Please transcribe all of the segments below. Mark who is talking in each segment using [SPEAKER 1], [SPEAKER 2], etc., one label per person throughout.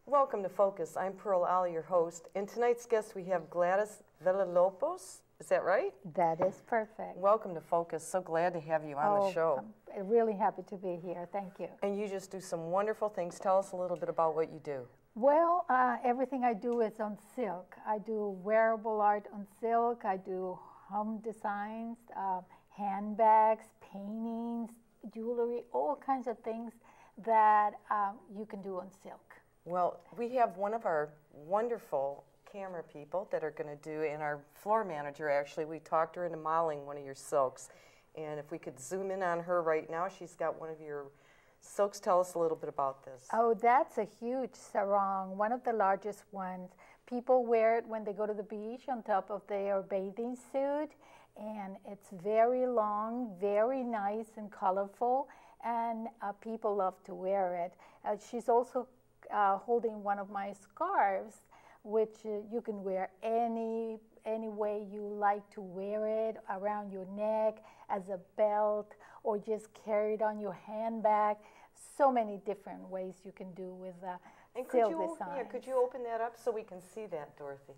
[SPEAKER 1] Welcome to Focus. I'm Pearl Ali, your host. And tonight's guest, we have Gladys Villalobos. Is that right?
[SPEAKER 2] That is perfect.
[SPEAKER 1] Welcome to Focus. So glad to have you on the show.
[SPEAKER 2] I'm really happy to be here. Thank you.
[SPEAKER 1] And you just do some wonderful things. Tell us a little bit about what you do.
[SPEAKER 2] Well, everything I do is on silk. I do wearable art on silk. I do home designs, handbags, paintings, jewelry, all kinds of things that you can do on silk.
[SPEAKER 1] Well, we have one of our wonderful camera people that are going to do, and our floor manager actually, we talked her into modeling one of your silks. And if we could zoom in on her right now, she's got one of your silks. Tell us a little bit about this.
[SPEAKER 2] Oh, that's a huge sarong, one of the largest ones. People wear it when they go to the beach on top of their bathing suit, and it's very long, very nice and colorful, and people love to wear it. She's also holding one of my scarves, which you can wear any way you like to wear it, around your neck, as a belt, or just carry it on your handbag. So many different ways you can do with silk design.
[SPEAKER 1] Yeah, could you open that up so we can see that, Dorothy?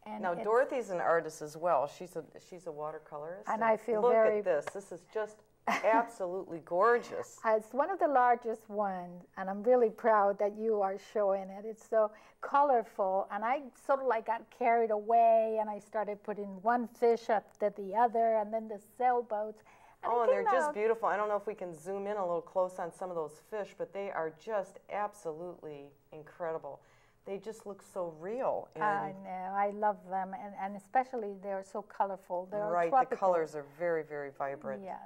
[SPEAKER 2] And
[SPEAKER 1] now, Dorothy's an artist as well. She's a watercolorist.
[SPEAKER 2] And I feel
[SPEAKER 1] look
[SPEAKER 2] very...
[SPEAKER 1] at this. This is just absolutely gorgeous.
[SPEAKER 2] It's one of the largest ones, and I'm really proud that you are showing it. It's so colorful, and I sort of like got carried away, and I started putting one fish after the other, and then the sailboats.
[SPEAKER 1] And they're just beautiful. I don't know if we can zoom in a little close on some of those fish, but they are just absolutely incredible. They just look so real. And
[SPEAKER 2] I know. I love them, and especially they're so colorful. They're
[SPEAKER 1] right,
[SPEAKER 2] tropical.
[SPEAKER 1] The colors are very, very vibrant.
[SPEAKER 2] Yes.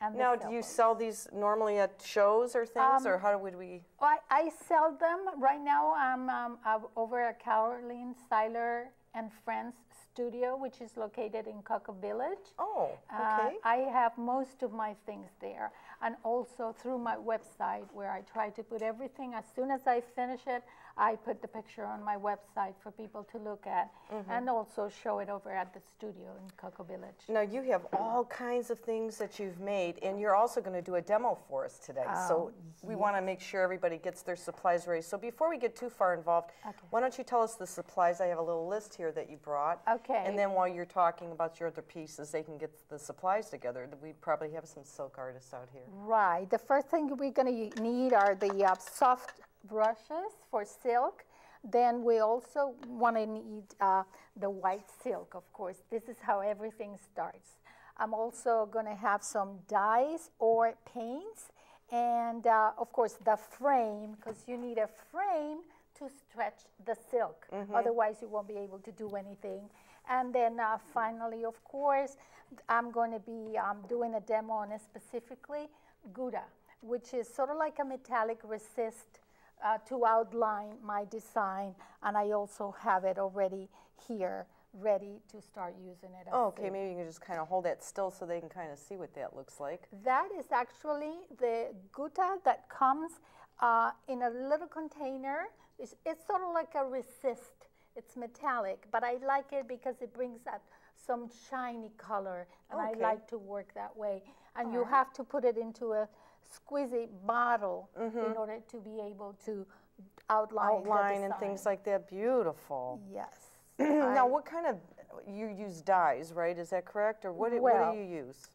[SPEAKER 2] And
[SPEAKER 1] now, do you sell these normally at shows or things, or how would we?
[SPEAKER 2] I sell them right now. I'm over at Caroline Styler and Friends Studio, which is located in Cocoa Village.
[SPEAKER 1] Oh, okay.
[SPEAKER 2] I have most of my things there, and also through my website, where I try to put everything. As soon as I finish it, I put the picture on my website for people to look at, and also show it over at the studio in Cocoa Village.
[SPEAKER 1] Now, you have all kinds of things that you've made, and you're also going to do a demo for us today. So we want to make sure everybody gets their supplies ready. So before we get too far involved, why don't you tell us the supplies? I have a little list here that you brought.
[SPEAKER 2] Okay.
[SPEAKER 1] And then while you're talking about your other pieces, they can get the supplies together. We probably have some silk artists out here.
[SPEAKER 2] Right. The first thing we're going to need are the soft brushes for silk. Then we also want to need the white silk, of course. This is how everything starts. I'm also going to have some dyes or paints, and of course the frame, because you need a frame to stretch the silk. Otherwise you won't be able to do anything. And then finally, of course, I'm going to be doing a demo on specifically gutta, which is sort of like a metallic resist to outline my design, and I also have it already here ready to start using it.
[SPEAKER 1] Okay, maybe you can just kind of hold that still so they can kind of see what that looks like.
[SPEAKER 2] That is actually the gutta that comes in a little container. It's sort of like a resist. It's metallic, but I like it because it brings out some shiny color, and I like to work that way. And you have to put it into a squeezy bottle in order to be able to outline
[SPEAKER 1] and things like that. Beautiful.
[SPEAKER 2] Yes.
[SPEAKER 1] Now, what kind of, you use dyes, right? Is that correct? Or what do you use?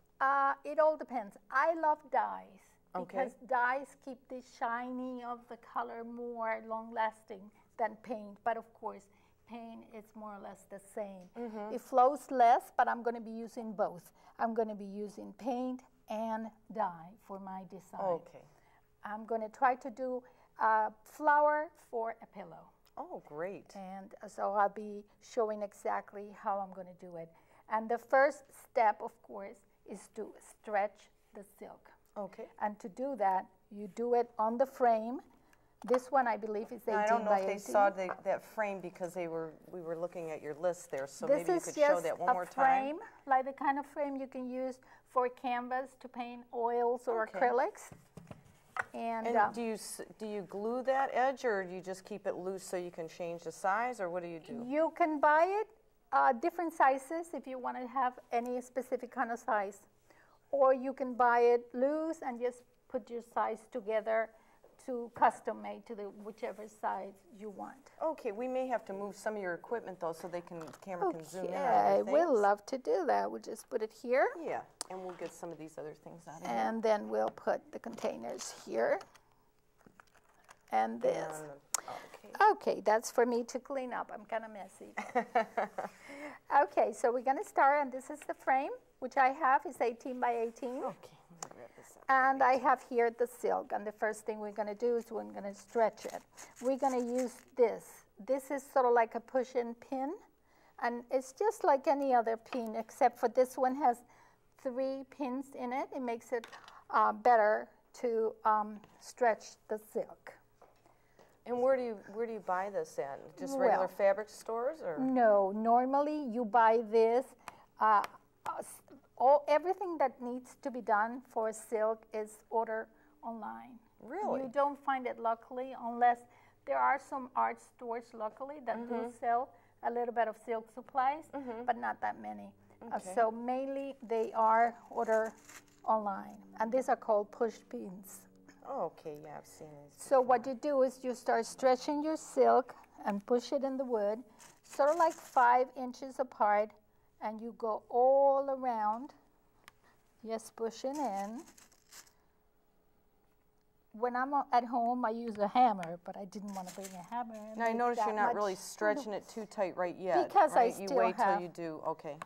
[SPEAKER 2] It all depends. I love dyes because dyes keep the shiny of the color more long-lasting than paint. But of course, paint is more or less the same. It flows less, but I'm going to be using both. I'm going to be using paint and dye for my design.
[SPEAKER 1] Okay.
[SPEAKER 2] I'm going to try to do a flower for a pillow.
[SPEAKER 1] Oh, great.
[SPEAKER 2] And so I'll be showing exactly how I'm going to do it. And the first step, of course, is to stretch the silk.
[SPEAKER 1] Okay.
[SPEAKER 2] And to do that, you do it on the frame. This one, I believe, is 18 by 18.
[SPEAKER 1] I don't know if they saw that frame because we were looking at your list there, so maybe you could show that one more time.
[SPEAKER 2] This is just a frame, like the kind of frame you can use for canvas to paint oils or acrylics. And
[SPEAKER 1] do you glue that edge, or do you just keep it loose so you can change the size, or what do you do?
[SPEAKER 2] You can buy it different sizes if you want to have any specific kind of size, or you can buy it loose and just put your size together to custom made to the whichever size you want.
[SPEAKER 1] Okay, we may have to move some of your equipment though so camera can zoom in on other
[SPEAKER 2] Okay,
[SPEAKER 1] things.
[SPEAKER 2] we'll love to do that. We'll just put it here.
[SPEAKER 1] Yeah, and we'll get some of these other things out of here.
[SPEAKER 2] And then we'll put the containers here. And this. Okay, that's for me to clean up. I'm kind of messy. Okay, so we're going to start, and this is the frame, which I have is 18 by 18.
[SPEAKER 1] Okay, let me grab this up.
[SPEAKER 2] And I have here the silk, and the first thing we're going to do is we're going to stretch it. We're going to use this. This is sort of like a push-in pin, and it's just like any other pin, except for this one has 3 pins in it. It makes it better to stretch the silk.
[SPEAKER 1] And where do you buy this at? Just regular fabric stores, or?
[SPEAKER 2] No, normally you buy this. Everything that needs to be done for silk is order online.
[SPEAKER 1] Really?
[SPEAKER 2] You don't find it locally unless there are some art stores locally that do sell a little bit of silk supplies, but not that many.
[SPEAKER 1] Okay.
[SPEAKER 2] So mainly they are order online, and these are called push pins.
[SPEAKER 1] Oh, okay, yeah, I've seen these.
[SPEAKER 2] So what you do is you start stretching your silk and push it in the wood, sort of like 5 inches apart, and you go all around, just pushing in. When I'm at home, I use a hammer, but I didn't want to bring a hammer.
[SPEAKER 1] Now, I notice you're not really stretching it too tight right yet.
[SPEAKER 2] Because
[SPEAKER 1] right?
[SPEAKER 2] I still
[SPEAKER 1] You wait
[SPEAKER 2] have,
[SPEAKER 1] till you do, okay.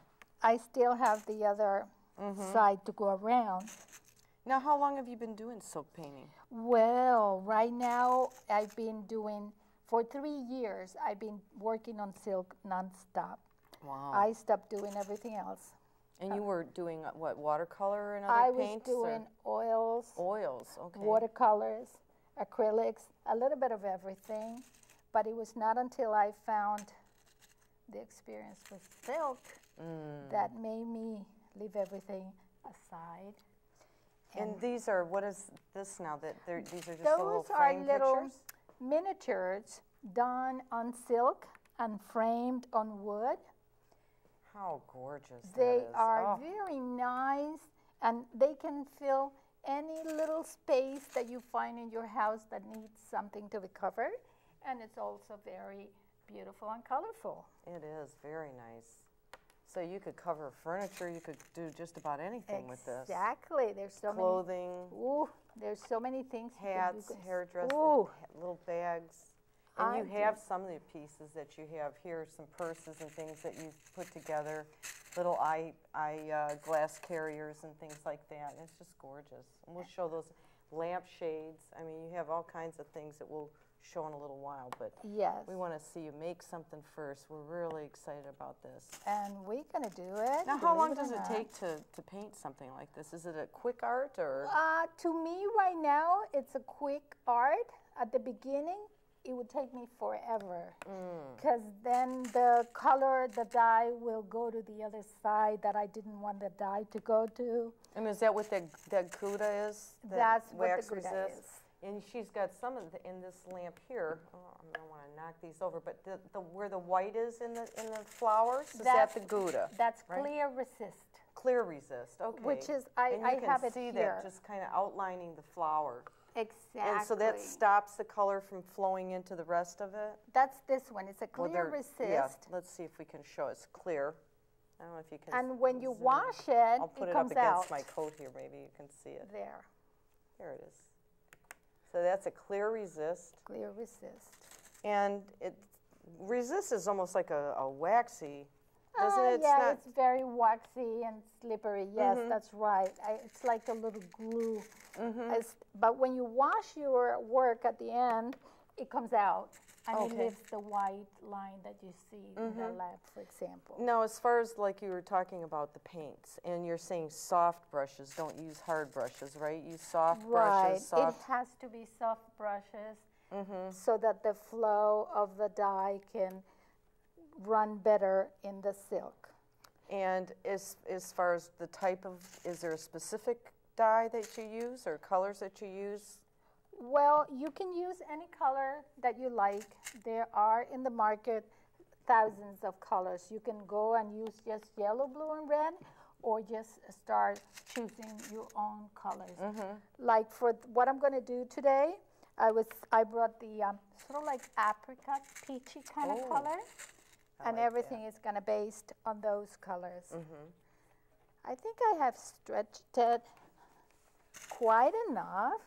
[SPEAKER 2] I still have the other side to go around.
[SPEAKER 1] Now, how long have you been doing silk painting?
[SPEAKER 2] Well, right now I've been doing, for 3 years, I've been working on silk nonstop.
[SPEAKER 1] Wow.
[SPEAKER 2] I stopped doing everything else.
[SPEAKER 1] And you were doing, what, watercolor and other paints?
[SPEAKER 2] I was doing oils,
[SPEAKER 1] Oils, okay.
[SPEAKER 2] watercolors, acrylics, a little bit of everything. But it was not until I found the experience with silk that made me leave everything aside.
[SPEAKER 1] And these are, what is this now? These are just
[SPEAKER 2] Those
[SPEAKER 1] little
[SPEAKER 2] are
[SPEAKER 1] frame
[SPEAKER 2] little
[SPEAKER 1] pictures?
[SPEAKER 2] miniatures done on silk and framed on wood.
[SPEAKER 1] How gorgeous
[SPEAKER 2] They
[SPEAKER 1] that is.
[SPEAKER 2] are very nice, and they can fill any little space that you find in your house that needs something to be covered. And it's also very beautiful and colorful.
[SPEAKER 1] It is very nice. So you could cover furniture, you could do just about anything with this.
[SPEAKER 2] Exactly. There's so
[SPEAKER 1] Clothing,
[SPEAKER 2] many. Ooh, there's so many things.
[SPEAKER 1] hats, hairdressing, little bags. And you have some of the pieces that you have here, some purses and things that you've put together, little glass carriers and things like that. It's just gorgeous. And we'll show those lampshades. I mean, you have all kinds of things that we'll show in a little while, but
[SPEAKER 2] yes,
[SPEAKER 1] we want to see you make something first. We're really excited about this.
[SPEAKER 2] And we're going to do it.
[SPEAKER 1] Now, how long does it take to paint something like this? Is it a quick art, or?
[SPEAKER 2] To me, right now, it's a quick art. At the beginning, it would take me forever, because then the color, the dye will go to the other side that I didn't want the dye to go to.
[SPEAKER 1] And is that what that gutta is?
[SPEAKER 2] That's what
[SPEAKER 1] wax
[SPEAKER 2] the gutta
[SPEAKER 1] resist?
[SPEAKER 2] is.
[SPEAKER 1] And she's got some of in this lamp here. Oh, I don't want to knock these over, but where the white is in the flowers, is that the gutta?
[SPEAKER 2] That's
[SPEAKER 1] right?
[SPEAKER 2] clear resist.
[SPEAKER 1] Clear resist, okay.
[SPEAKER 2] Which is,
[SPEAKER 1] and
[SPEAKER 2] I have it
[SPEAKER 1] see
[SPEAKER 2] here.
[SPEAKER 1] that just kind of outlining the flower.
[SPEAKER 2] Exactly.
[SPEAKER 1] And so that stops the color from flowing into the rest of it?
[SPEAKER 2] That's this one. It's a clear resist.
[SPEAKER 1] Yeah, let's see if we can show it's clear. I don't know if you can.
[SPEAKER 2] And when you
[SPEAKER 1] zoom
[SPEAKER 2] wash
[SPEAKER 1] in.
[SPEAKER 2] it,
[SPEAKER 1] I'll put
[SPEAKER 2] it
[SPEAKER 1] it
[SPEAKER 2] comes
[SPEAKER 1] up
[SPEAKER 2] out.
[SPEAKER 1] against my coat here. Maybe you can see it.
[SPEAKER 2] There.
[SPEAKER 1] There it is. So that's a clear resist.
[SPEAKER 2] Clear resist.
[SPEAKER 1] And resist is almost like a waxy, isn't it?
[SPEAKER 2] Yeah, it's very waxy and slippery. Yes, that's right. It's like a little glue. But when you wash your work at the end, it comes out. And it leaves the white line that you see in the lab, for example.
[SPEAKER 1] Now, as far as like you were talking about the paints, and you're saying soft brushes, don't use hard brushes, right? Use soft brushes. Soft.
[SPEAKER 2] It has to be soft brushes so that the flow of the dye can run better in the silk.
[SPEAKER 1] And as far as the type of, is there a specific dye that you use or colors that you use?
[SPEAKER 2] Well, you can use any color that you like. There are in the market thousands of colors. You can go and use just yellow, blue, and red, or just start choosing your own colors. Like for what I'm going to do today, I brought the sort of like apricot peachy kind of color, and
[SPEAKER 1] like
[SPEAKER 2] everything is gonna based on those colors. I think I have stretched it quite enough.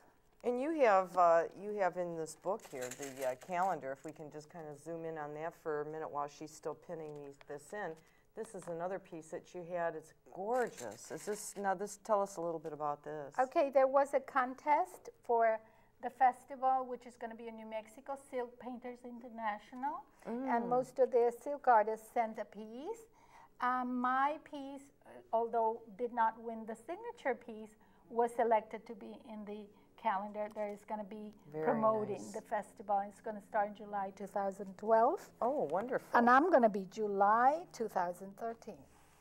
[SPEAKER 1] And you have in this book here the calendar. If we can just kind of zoom in on that for a minute while she's still pinning this in. This is another piece that you had. It's gorgeous. Is this now? Tell us a little bit about this.
[SPEAKER 2] Okay, there was a contest for the festival, which is going to be in New Mexico, Silk Painters International, and most of the silk artists sent a piece. My piece, although did not win the signature piece, was selected to be in the calendar. There is going to be promoting the festival. It's going to start in July 2012.
[SPEAKER 1] Oh, wonderful.
[SPEAKER 2] And I'm going to be July 2013.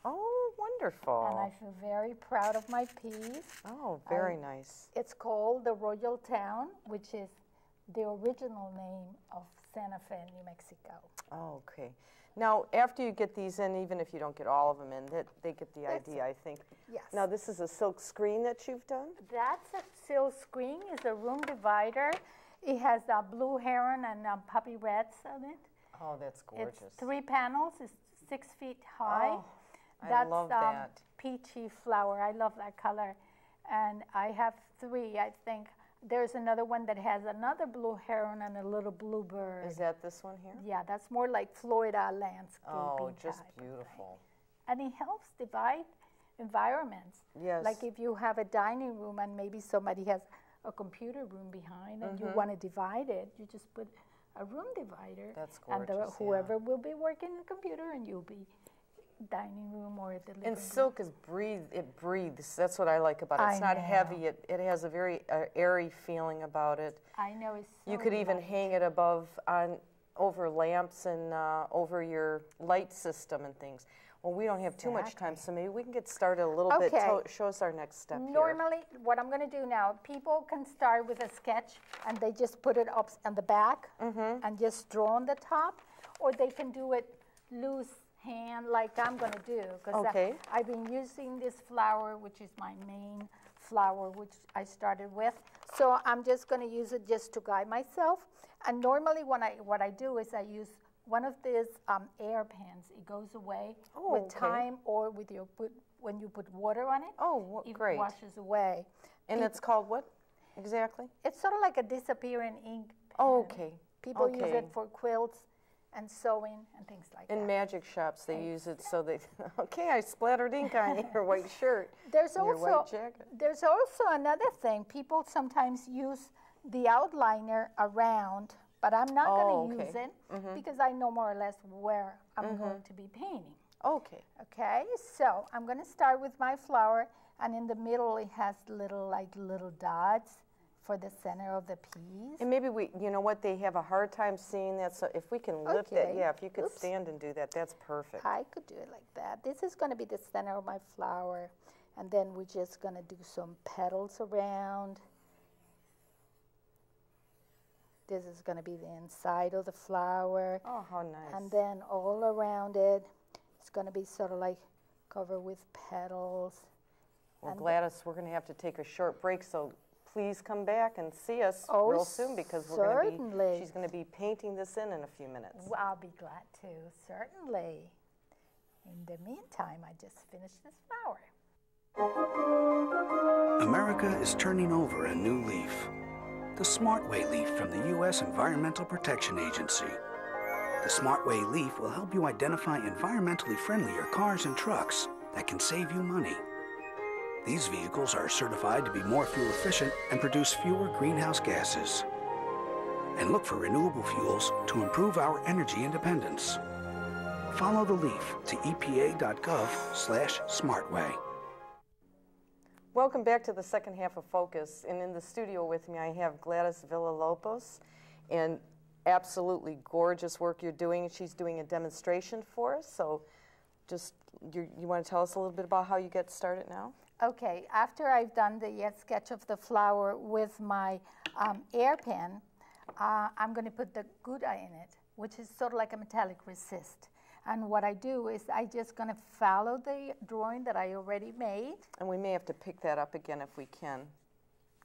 [SPEAKER 1] Oh, wonderful.
[SPEAKER 2] And I feel very proud of my piece.
[SPEAKER 1] Oh, very nice.
[SPEAKER 2] It's called the Royal Town, which is the original name of Santa Fe, New Mexico.
[SPEAKER 1] Oh, okay. Now, after you get these in, even if you don't get all of them in, they get the idea, I think.
[SPEAKER 2] Yes.
[SPEAKER 1] Now, this is a silk screen that you've done?
[SPEAKER 2] That's a silk screen. It's a room divider. It has a blue heron and puppy reds on it.
[SPEAKER 1] Oh, that's gorgeous.
[SPEAKER 2] It's 3 panels. It's 6 feet high.
[SPEAKER 1] Oh, I love that.
[SPEAKER 2] Peachy flower. I love that color. And I have 3, I think. There's another one that has another blue heron and a little blue bird.
[SPEAKER 1] Is that this one here?
[SPEAKER 2] Yeah, that's more like Florida landscaping.
[SPEAKER 1] Oh, just
[SPEAKER 2] type,
[SPEAKER 1] beautiful.
[SPEAKER 2] right? And it helps divide environments.
[SPEAKER 1] Yes.
[SPEAKER 2] Like if you have a dining room and maybe somebody has a computer room behind and you want to divide it, you just put a room divider.
[SPEAKER 1] That's gorgeous,
[SPEAKER 2] And whoever will be working the computer and you'll be dining room or the living room.
[SPEAKER 1] And silk is it breathes. That's what I like about it. It's not heavy. It has a very airy feeling about it.
[SPEAKER 2] I know it's so
[SPEAKER 1] You could even
[SPEAKER 2] light.
[SPEAKER 1] hang it over lamps and over your light system and things. Well, we don't have too much time, so maybe we can get started a little bit. Show us our next step here.
[SPEAKER 2] Normally, what I'm going to do now, people can start with a sketch and they just put it up on the back and just draw on the top, or they can do it loose hand like I'm going to do, because I've been using this flower, which is my main flower, which I started with. So I'm just going to use it just to guide myself. And normally what I do is I use one of these air pans. It goes away with time, or with when you put water on it.
[SPEAKER 1] Oh, great.
[SPEAKER 2] It washes away.
[SPEAKER 1] And it's called what exactly?
[SPEAKER 2] It's sort of like a disappearing ink pen.
[SPEAKER 1] Oh, okay.
[SPEAKER 2] People use it for quilts and sewing and things like that.
[SPEAKER 1] In magic shops, they use it so they, I splattered ink on your white shirt,
[SPEAKER 2] there's
[SPEAKER 1] your white jacket.
[SPEAKER 2] There's also another thing. People sometimes use the outliner around, but I'm not going to use it because I know more or less where I'm going to be painting.
[SPEAKER 1] Okay.
[SPEAKER 2] Okay, so I'm going to start with my flower, and in the middle it has little dots for the center of the piece.
[SPEAKER 1] And maybe you know what, they have a hard time seeing that, so if we can lift it, if you could stand and do that, that's perfect.
[SPEAKER 2] I could do it like that. This is going to be the center of my flower, and then we're just going to do some petals around. This is going to be the inside of the flower.
[SPEAKER 1] Oh, how nice.
[SPEAKER 2] And then all around it, it's going to be sort of like covered with petals.
[SPEAKER 1] Well, Gladys, we're going to have to take a short break, so please come back and see us real soon, because she's going to be painting this in a few minutes.
[SPEAKER 2] Well, I'll be glad to, certainly. In the meantime, I just finished this flower.
[SPEAKER 3] America is turning over a new leaf. The SmartWay leaf from the U.S. Environmental Protection Agency. The SmartWay leaf will help you identify environmentally friendlier cars and trucks that can save you money. These vehicles are certified to be more fuel efficient and produce fewer greenhouse gases. And look for renewable fuels to improve our energy independence. Follow the leaf to epa.gov/smartway.
[SPEAKER 1] Welcome back to the second half of Focus. And in the studio with me, I have Gladys Villalobos, and absolutely gorgeous work you're doing. She's doing a demonstration for us. So just, you want to tell us a little bit about how you get started now?
[SPEAKER 2] Okay, after I've done the sketch of the flower with my air pen, I'm going to put the gutta in it, which is sort of like a metallic resist. And what I do is I just going to follow the drawing that I already made.
[SPEAKER 1] And we may have to pick that up again if we can.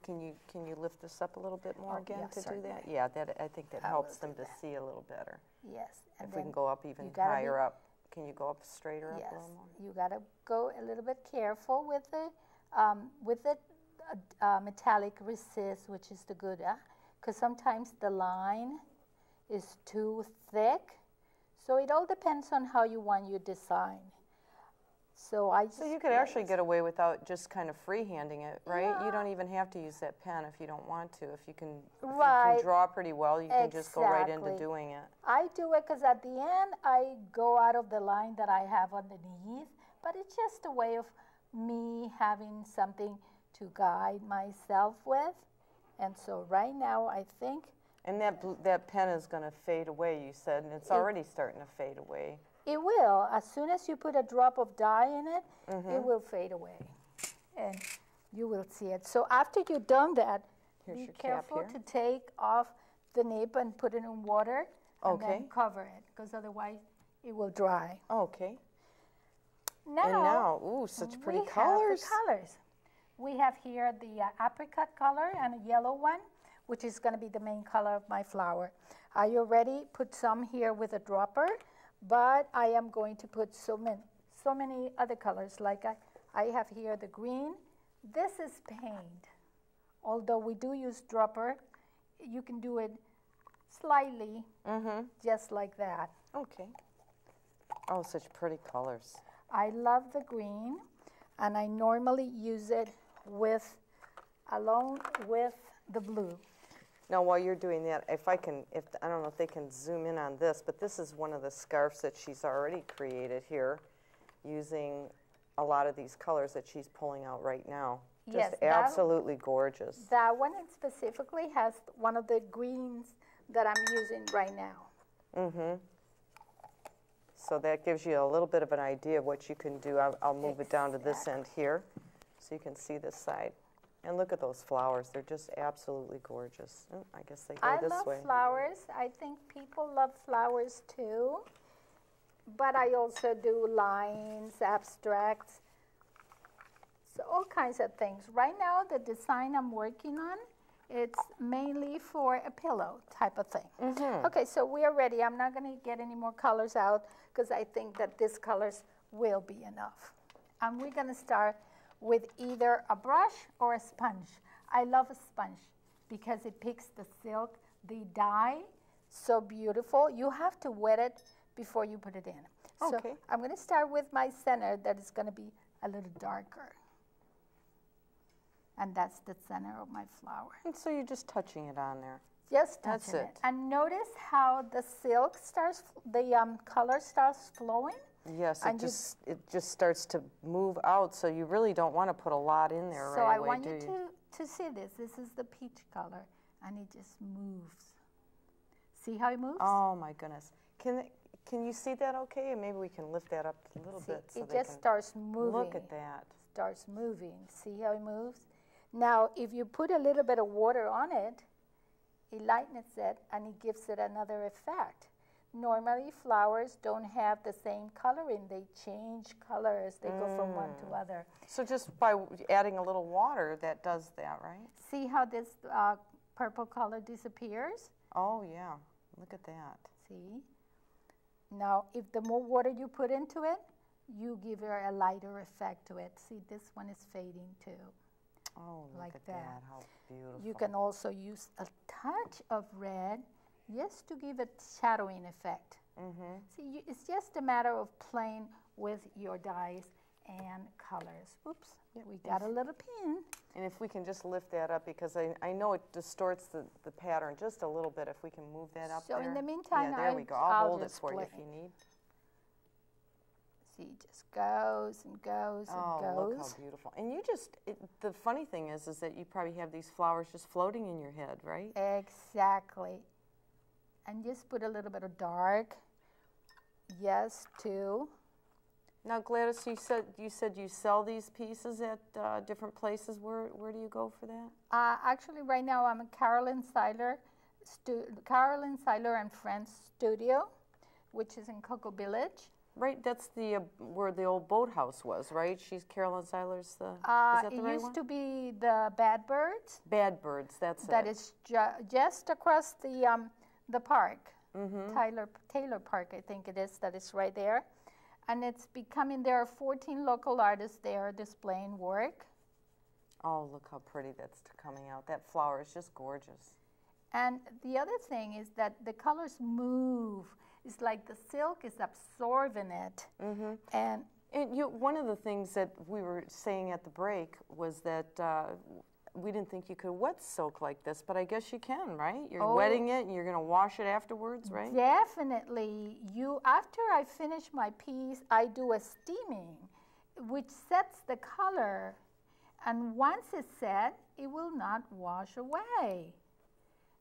[SPEAKER 1] can you lift this up a little bit more again to do that?
[SPEAKER 2] certainly.
[SPEAKER 1] Yeah, I think that
[SPEAKER 2] I
[SPEAKER 1] helps
[SPEAKER 2] will
[SPEAKER 1] them
[SPEAKER 2] do
[SPEAKER 1] to see a little better.
[SPEAKER 2] Yes. And
[SPEAKER 1] If we
[SPEAKER 2] then
[SPEAKER 1] can go up even
[SPEAKER 2] you gotta
[SPEAKER 1] higher up. Can you go up straighter up
[SPEAKER 2] yes,
[SPEAKER 1] a little more?
[SPEAKER 2] you got to go a little bit careful with the metallic resist, which is the gutta, because sometimes the line is too thick. So it all depends on how you want your design. So
[SPEAKER 1] You could actually get away without just kind of freehanding it, right?
[SPEAKER 2] Yeah.
[SPEAKER 1] You don't even have to use that pen if you don't want to. If you can, if you
[SPEAKER 2] Right.
[SPEAKER 1] can draw pretty well, you can just go right into
[SPEAKER 2] Exactly.
[SPEAKER 1] doing it.
[SPEAKER 2] I do it because at the end I go out of the line that I have underneath, but it's just a way of me having something to guide myself with. And so right now I think
[SPEAKER 1] And that pen is going to fade away, you said, and it's already starting to fade away.
[SPEAKER 2] it will. As soon as you put a drop of dye in it, it will fade away. And you will see it. So after you've done that,
[SPEAKER 1] Here's
[SPEAKER 2] be
[SPEAKER 1] your cap
[SPEAKER 2] careful
[SPEAKER 1] here.
[SPEAKER 2] to take off the nib and put it in water and
[SPEAKER 1] Okay.
[SPEAKER 2] then cover it, because otherwise it will dry.
[SPEAKER 1] Okay.
[SPEAKER 2] Now,
[SPEAKER 1] And now, ooh, such pretty
[SPEAKER 2] we
[SPEAKER 1] colors.
[SPEAKER 2] have the colors. We have here the apricot color and a yellow one, which is going to be the main color of my flower. I already put some here with a dropper, but I am going to put so many other colors. Like I have here the green. This is paint. Although we do use dropper, you can do it slightly, just like that.
[SPEAKER 1] Okay. Oh, such pretty colors.
[SPEAKER 2] I love the green, and I normally use it along with the blue.
[SPEAKER 1] Now, while you're doing that, I don't know if they can zoom in on this, but this is one of the scarves that she's already created here, using a lot of these colors that she's pulling out right now.
[SPEAKER 2] Yes,
[SPEAKER 1] Just absolutely gorgeous.
[SPEAKER 2] That one specifically has one of the greens that I'm using right now.
[SPEAKER 1] So that gives you a little bit of an idea of what you can do. I'll move it down to this end here so you can see this side. And look at those flowers. They're just absolutely gorgeous. Oh, I guess they go this way.
[SPEAKER 2] I love flowers. I think people love flowers too. But I also do lines, abstracts, so all kinds of things. Right now, the design I'm working on, it's mainly for a pillow type of thing. Okay, so we are ready. I'm not going to get any more colors out because I think that these colors will be enough. And we're going to start with either a brush or a sponge. I love a sponge because it picks the silk, the dye, so beautiful. You have to wet it before you put it in. So
[SPEAKER 1] Okay.
[SPEAKER 2] I'm going to start with my center that is going to be a little darker. And that's the center of my flower.
[SPEAKER 1] And so you're just touching it on there.
[SPEAKER 2] Just
[SPEAKER 1] That's
[SPEAKER 2] touching
[SPEAKER 1] it.
[SPEAKER 2] And notice how the silk starts, the color starts flowing.
[SPEAKER 1] Yes,
[SPEAKER 2] And
[SPEAKER 1] it just starts to move out, so you really don't want to put a lot in there
[SPEAKER 2] So
[SPEAKER 1] right
[SPEAKER 2] I
[SPEAKER 1] away,
[SPEAKER 2] want
[SPEAKER 1] do
[SPEAKER 2] you
[SPEAKER 1] you?
[SPEAKER 2] to see this. This is the peach color, and it just moves. See how it moves?
[SPEAKER 1] Oh my goodness. Can you see that okay? And maybe we can lift that up a little
[SPEAKER 2] See,
[SPEAKER 1] bit so
[SPEAKER 2] it
[SPEAKER 1] they
[SPEAKER 2] just
[SPEAKER 1] can
[SPEAKER 2] starts moving.
[SPEAKER 1] look at that.
[SPEAKER 2] Starts moving. See how it moves? Now, if you put a little bit of water on it, it lightens it and it gives it another effect. Normally, flowers don't have the same coloring. They change colors. They go from one to other.
[SPEAKER 1] So just by adding a little water, that does that, right?
[SPEAKER 2] See how this purple color disappears?
[SPEAKER 1] Oh yeah, look at that.
[SPEAKER 2] See? Now, if the more water you put into it, you give her a lighter effect to it. See, this one is fading too.
[SPEAKER 1] Oh, look
[SPEAKER 2] Like
[SPEAKER 1] at
[SPEAKER 2] that.
[SPEAKER 1] How beautiful.
[SPEAKER 2] You can also use a touch of red just to give it shadowing effect. See, it's just a matter of playing with your dyes and colors. Oops, we got a little pin.
[SPEAKER 1] And if we can just lift that up, because I know it distorts the pattern just a little bit. If we can move that up
[SPEAKER 2] So
[SPEAKER 1] there.
[SPEAKER 2] in the meantime,
[SPEAKER 1] yeah, there we go.
[SPEAKER 2] I'll
[SPEAKER 1] I'll hold it
[SPEAKER 2] just
[SPEAKER 1] for you
[SPEAKER 2] play.
[SPEAKER 1] if you need.
[SPEAKER 2] See, it just goes and goes and goes.
[SPEAKER 1] Oh, look how beautiful. And you the funny thing is that you probably have these flowers just floating in your head, right?
[SPEAKER 2] Exactly. And just put a little bit of dark. Yes, too.
[SPEAKER 1] Now, Gladys, you said you sell these pieces at different places. Where do you go for that?
[SPEAKER 2] Actually, right now I'm at Carolyn Seiler and Friends Studio, which is in Cocoa Village.
[SPEAKER 1] Right, that's the where the old boathouse was, right? She's Carolyn Seiler's the. Is that the right one?
[SPEAKER 2] It used to be the Bad Birds.
[SPEAKER 1] Bad Birds, that's it.
[SPEAKER 2] That is just across the park, Taylor Park, I think it is. That is right there, and it's becoming. There are 14 local artists there displaying work.
[SPEAKER 1] Oh, look how pretty that's coming out. That flower is just gorgeous.
[SPEAKER 2] And the other thing is that the colors move. It's like the silk is absorbing it. And
[SPEAKER 1] one of the things that we were saying at the break was that we didn't think you could wet silk like this, but I guess you can, right? You're wetting it and you're going to wash it afterwards, right?
[SPEAKER 2] Definitely. After I finish my piece, I do a steaming, which sets the color. And once it's set, it will not wash away.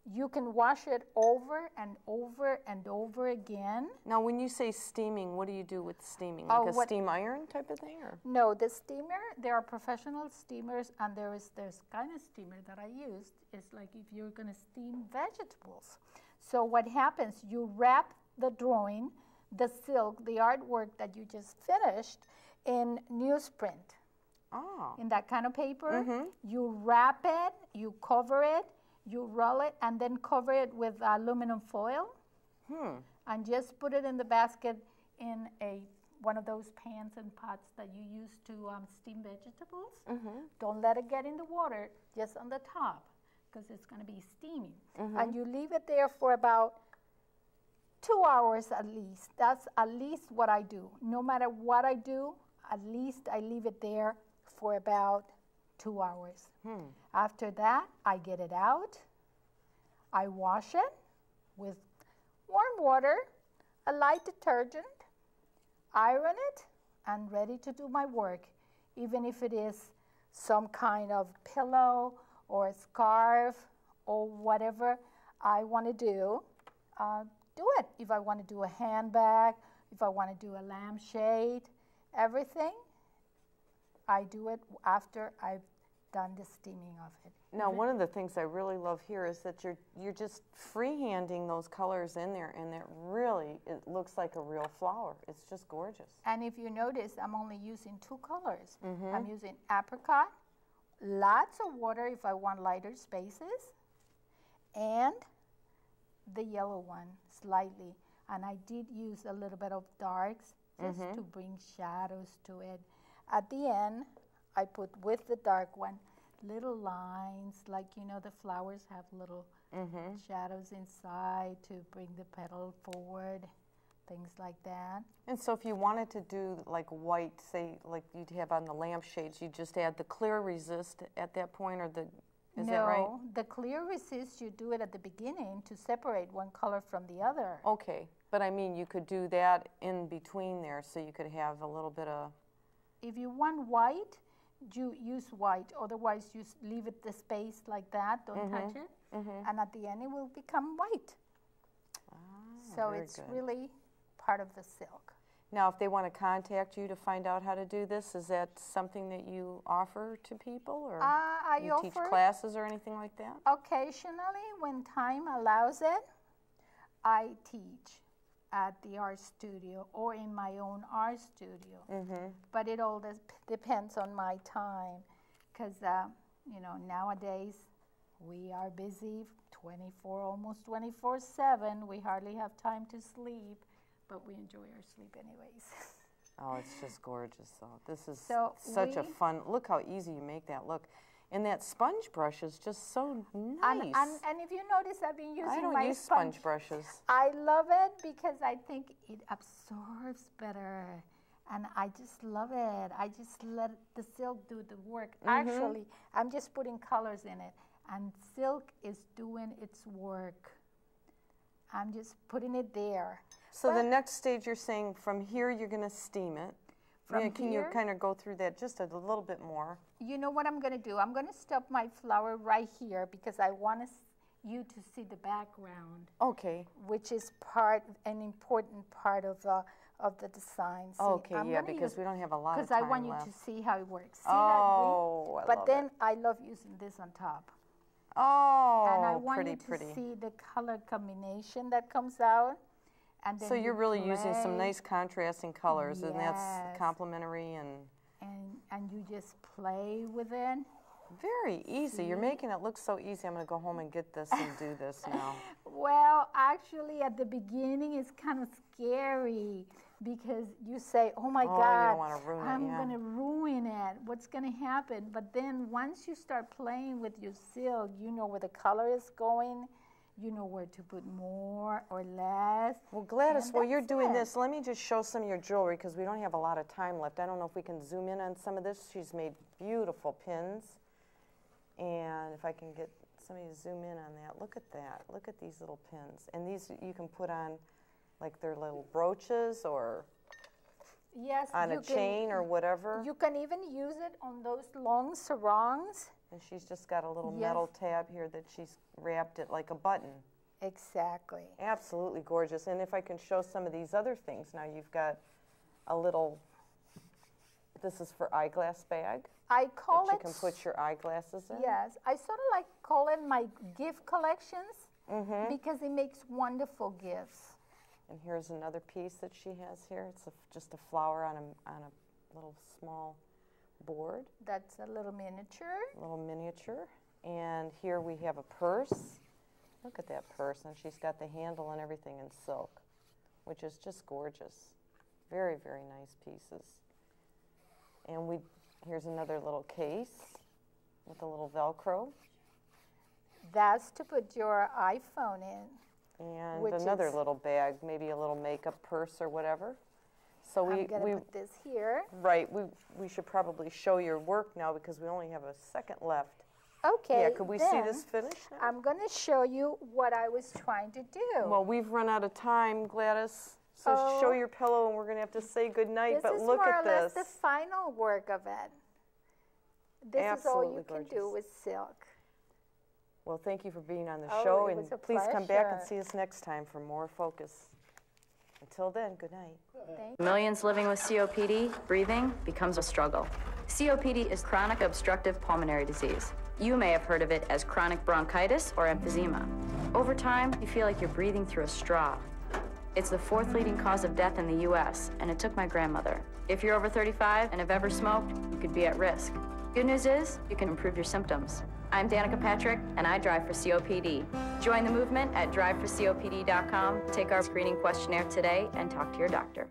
[SPEAKER 2] You can wash it over and over and over again.
[SPEAKER 1] Now, when you say steaming, what do you do with steaming? Like a steam iron type of thing? Or?
[SPEAKER 2] No, the steamer, there are professional steamers, and there's kind of steamer that I used. It's like if you're going to steam vegetables. So what happens, you wrap the drawing, the silk, the artwork that you just finished in newsprint.
[SPEAKER 1] Oh.
[SPEAKER 2] In that kind of paper. You wrap it, you cover it, you roll it, and then cover it with aluminum foil, and just put it in the basket in one of those pans and pots that you use to steam vegetables. Don't let it get in the water, just on the top, because it's going to be steaming. And you leave it there for about 2 hours at least. That's at least what I do. No matter what I do, at least I leave it there for about 2 hours. After that, I get it out. I wash it with warm water, a light detergent, iron it, and ready to do my work. Even if it is some kind of pillow or a scarf or whatever I want to do it. If I want to do a handbag, if I want to do a lampshade, everything, I do it after I've done the steaming of it.
[SPEAKER 1] Now, one of the things I really love here is that you're just freehanding those colors in there, and it looks like a real flower. It's just gorgeous.
[SPEAKER 2] And if you notice, I'm only using 2 colors. I'm using apricot, lots of water if I want lighter spaces, and the yellow one slightly. And I did use a little bit of darks just to bring shadows to it. At the end, I put with the dark one little lines, like, the flowers have little shadows inside to bring the petal forward, things like that. And
[SPEAKER 1] so if you wanted to do like white, say like you'd have on the lampshades, you just add the clear resist at that point, or is that right? No, the clear resist, you do it at the beginning to separate one color from the other. Okay, but I mean, you could do that in between there, so you could have a little bit of... If you want white, you use white. Otherwise, you leave it the space like that. Don't touch it. And at the end, it will become white. So it's really part of the silk. Now, if they want to contact you to find out how to do this, is that something that you offer to people, or you teach classes or anything like that? Occasionally, when time allows it, I teach at the art studio or in my own art studio. But it all depends on my time, because nowadays we are busy almost 24/7. We hardly have time to sleep, but we enjoy our sleep anyways. Oh, it's just gorgeous, though. This is such a fun, look how easy you make that look. And that sponge brush is just so nice. And if you notice, I've been using my use sponge brushes. I love it because I think it absorbs better. And I just love it. I just let the silk do the work. Actually, I'm just putting colors in it. And silk is doing its work. I'm just putting it there. So the next stage, you're saying from here, you're going to steam it. Can you kind of go through that just a little bit more? You know what I'm going to do? I'm going to stop my flower right here because I want you to see the background. Okay. Which is an important part of the design. See, okay, yeah, because we don't have a lot of time left. Because I want you to see how it works. See I love it. I love using this on top. Oh, and I want you to see the color combination that comes out.
[SPEAKER 2] And then
[SPEAKER 1] So you're really using some
[SPEAKER 2] play.
[SPEAKER 1] nice contrasting colors, and that's
[SPEAKER 2] Yes.
[SPEAKER 1] complementary and
[SPEAKER 2] And you just play with it.
[SPEAKER 1] very easy. You're making it look so easy. I'm going to go home and get this and do this now.
[SPEAKER 2] Well, actually, at the beginning, it's kind of scary because you say, oh my
[SPEAKER 1] Oh, you
[SPEAKER 2] God,
[SPEAKER 1] don't wanna ruin it,
[SPEAKER 2] I'm
[SPEAKER 1] yeah.
[SPEAKER 2] going to ruin it. What's going to happen? But then once you start playing with your silk, you know where the color is going. You know where to put more or less.
[SPEAKER 1] Well, Gladys,
[SPEAKER 2] And
[SPEAKER 1] while you're
[SPEAKER 2] that's
[SPEAKER 1] doing
[SPEAKER 2] it.
[SPEAKER 1] this, let me just show some of your jewelry because we don't have a lot of time left. I don't know if we can zoom in on some of this. She's made beautiful pins. And if I can get somebody to zoom in on that, look at that. Look at these little pins. And these you can put on like their little brooches or
[SPEAKER 2] Yes,
[SPEAKER 1] on
[SPEAKER 2] you
[SPEAKER 1] a chain or whatever.
[SPEAKER 2] You can even use it on those long sarongs.
[SPEAKER 1] And she's just got a little
[SPEAKER 2] Yes.
[SPEAKER 1] metal tab here that she's wrapped it like a button.
[SPEAKER 2] Exactly.
[SPEAKER 1] Absolutely gorgeous. And if I can show some of these other things, now you've got a little, this is for eyeglass bag.
[SPEAKER 2] I call
[SPEAKER 1] that
[SPEAKER 2] it.
[SPEAKER 1] you can put your eyeglasses in.
[SPEAKER 2] Yes, I sort of like call it my gift collections because it makes wonderful gifts.
[SPEAKER 1] And here's another piece that she has here. It's just a flower on a little small board,
[SPEAKER 2] That's a little miniature.
[SPEAKER 1] a little miniature. And here we have a purse. Look at that purse, and she's got the handle and everything in silk, which is just gorgeous. Very, very nice pieces. And here's another little case with a little Velcro.
[SPEAKER 2] That's to put your iPhone in.
[SPEAKER 1] And
[SPEAKER 2] Which
[SPEAKER 1] another
[SPEAKER 2] is-
[SPEAKER 1] little bag, maybe a little makeup purse or whatever. So
[SPEAKER 2] I'm going to put this here.
[SPEAKER 1] right, we should probably show your work now because we only have a second left.
[SPEAKER 2] Okay.
[SPEAKER 1] Yeah, could we see
[SPEAKER 2] then
[SPEAKER 1] this finished now?
[SPEAKER 2] I'm going to show you what I was trying to do.
[SPEAKER 1] Well, we've run out of time, Gladys. So show
[SPEAKER 2] Oh.
[SPEAKER 1] your pillow, and we're going to have to say goodnight.
[SPEAKER 2] this
[SPEAKER 1] But
[SPEAKER 2] is
[SPEAKER 1] look
[SPEAKER 2] more
[SPEAKER 1] at
[SPEAKER 2] or less
[SPEAKER 1] this.
[SPEAKER 2] the final work of it. This is all you
[SPEAKER 1] Absolutely
[SPEAKER 2] can do
[SPEAKER 1] gorgeous.
[SPEAKER 2] with silk.
[SPEAKER 1] Well, thank you for being on the
[SPEAKER 2] Oh,
[SPEAKER 1] show,
[SPEAKER 2] it
[SPEAKER 1] and
[SPEAKER 2] was a
[SPEAKER 1] please come back and
[SPEAKER 2] pleasure.
[SPEAKER 1] see us next time for more Focus. Until then, good night.
[SPEAKER 2] Thank
[SPEAKER 4] Millions living with COPD, breathing becomes a struggle. COPD is chronic obstructive pulmonary disease. You may have heard of it as chronic bronchitis or emphysema. Over time, you feel like you're breathing through a straw. It's the 4th leading cause of death in the US, and it took my grandmother. If you're over 35 and have ever smoked, you could be at risk. Good news is, you can improve your symptoms. I'm Danica Patrick, and I drive for COPD. Join the movement at driveforcopd.com, take our screening questionnaire today, and talk to your doctor.